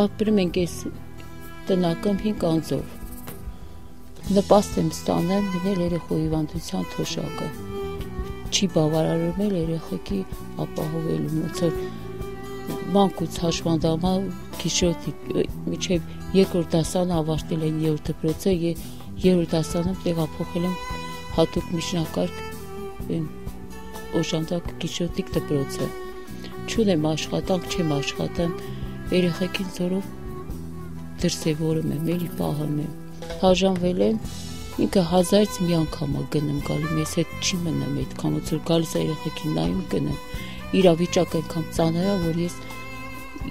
ապրում ենք այս տնակում 5 անձով։ Նպաստ եմ ստանեմ լինել երեխու հիվանդության թոշակը։ Չի բավարարում էլ երեխեքի ապահովելու ոնց որ մանկուց հաշվանդամա գիշերօթի մինչև երկրորդ դասանը ավարտել են 3-րդ դպրոցը, երրորդ դասանում տեղափոխել եմ հատուկ միջնակարգ օժանդակ գիշերօթիկ դպրոցը։ Չունեմ աշխատանք, չեմ աշխատում, երեխեքին զորով դրսևորում եմ, էլի պահում եմ։ Հաժանվել եմ, ինքը 1000-ից մի անգամ գնում գալի, մեզ հետ չի մնում այդքան, ոնց որ գալիս է երեխեքին նայում գնում։ Իր վիճակը այնքան ծանր է, որ ես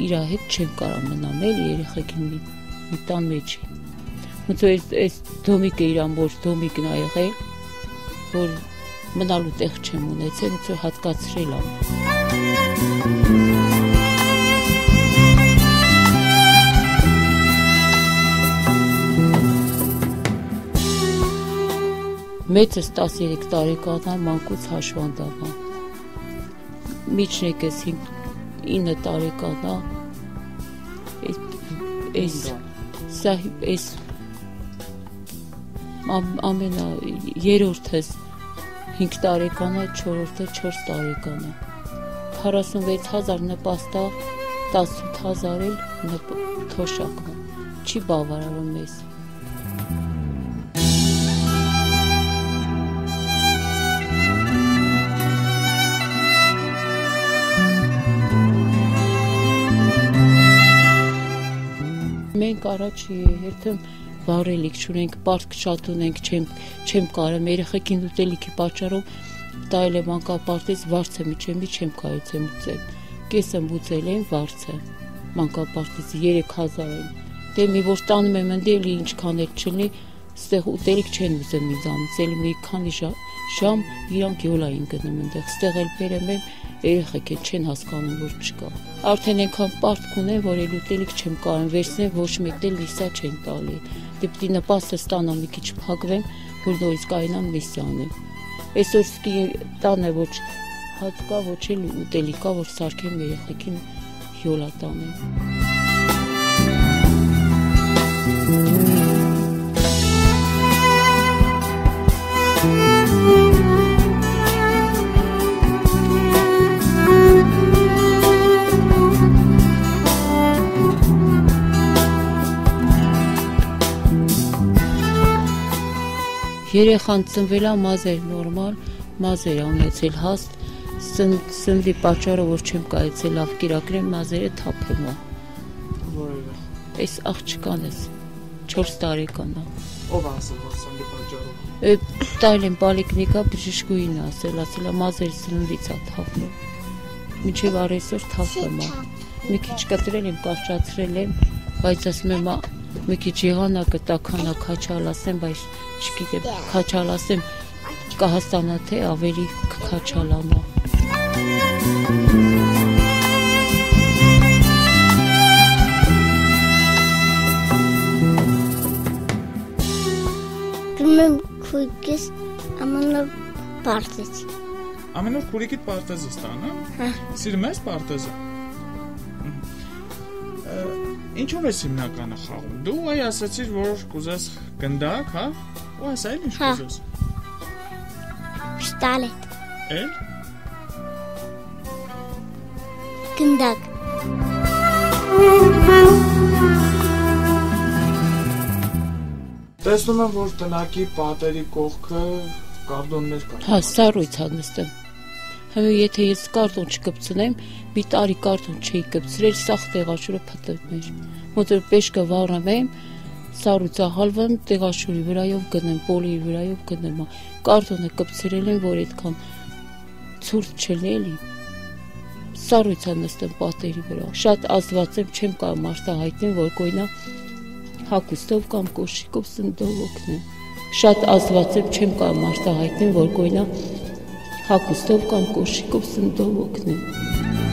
իր հետ չեմ կարող մնամ, էլի երեխեքին մի տան մեջ է։ Ոնց որ այս դոմիկը իր ամբողջ դոմիկն ա եղել, որ մնալու տեղ չեմ ունեցել, ոնց որ հատկացրել եմ։ Մեծս 13 տարեկան է, մանկուց հաշվանդամ է։ Միջնեկս 9 տարեկան է, այս ամենա երրորդս 5 տարեկան է, չորրորդը 4 տարեկան է։ 46,000 նպաստա, 18,000 էլ թոշակն է, չի բավարարում մեզ։ Մենք առաջ երբեմն վառելիք չունենք, պարտք շատ ունենք, չեմ կարող երեխեքին ուտելիքի պատճառով տայել եմ մանկապարտեզ վարձը միջեմի չեմ կարողացել ուտել։ Կեսը ուտել եմ վարձը մանկապարտեզի 3000 են։ Դե մի որ տանում եմ ընդելի ինչքան էլ չլինի, ստեղ ուտելիք չեն ուզում ինձանից, էլի մի քանի ժամ իրանք յոլա են գնում այնտեղ, ստեղ էլ բերեմ եմ երեխեք չեն հասկանում որ չկա։ Արդեն այնքան պարտք ունեն, որ էլ ուտելիք չեմ կարող վերցնել, ոչ մեկն էլ լիսա չեն տալի։ Դե պիտի նպաստը ստանամ մի քիչ փակվեմ, որ նորից կարողանամ լիսա անեմ։ Այսօր սկի տանը ոչ հաց կա, ոչ էլ ուտելիք կա, որ սարքեմ երեխեքին յոլա տանեմ։ Երեխան ծնվել է մազեր նորմալ, մազեր ունեցել հաստ, սննդի պատճառով որ չեմ կարողացել լավ կիրակրեմ, մազերը թափում է։ Այս աղջկան էս 4 տարեկան է։ Ով ասել որ սննդի պատճառով։ Տայել եմ պոլիկլինիկա բժշկուհին ասել է մազերը սննդից է թափում։ Մինչև առեսօր թափում է։ Մի քիչ կտրել եմ, կարճացրել եմ, բայց ասում եմ մի քիչ եղանակը տաքանա քաչալասեմ, բայց չգիտեմ, քաչալասեմ կհասանա թե ավելի քաչալանա։ Դու քույկես ամենօր պարտեզ։ Ամենօր քույկիդ պարտեզ ստանա։ Հա։ Սիրում ես պարտեզը։ Ինչով ես հիմնականը խաղում։ Դու այ ասացիր, որ կուզես գնդակ, հա։ Ու ասա էլ ինչ կուզես։ Պիստոլետ։ Էլ։ Գնդակ։ Տեսնում եմ, որ տնակի պատերի կողքը կարդոններ կան։ Հա, սառույց ա նստում։ Հիմա եթե ես կարտոն չկպցնեմ, մի տարի կարտոն չի կպցրել, սաղ տեղաշուրը փտտներ։ Ոնց որ պեշկը վառում եմ, սառույցը հալվում, տեղաշուրի վրայով գնեմ, պոլիի վրայով գնեմ։ Կարտոնը կպցրել եմ, որ այդքան ցուրտ չլինի։ Սառույցը նստում պատերի վրա։ Շատ ազդված եմ, չեմ կարող մարտահայտել, որ գոյնա հագուստով կամ կոշիկով սննդով օգնեմ։ Շատ ազդված եմ, չեմ կարող մարտահայտել, որ գոյնա հագուստով կամ կոշիկով սննդով օգնեմ։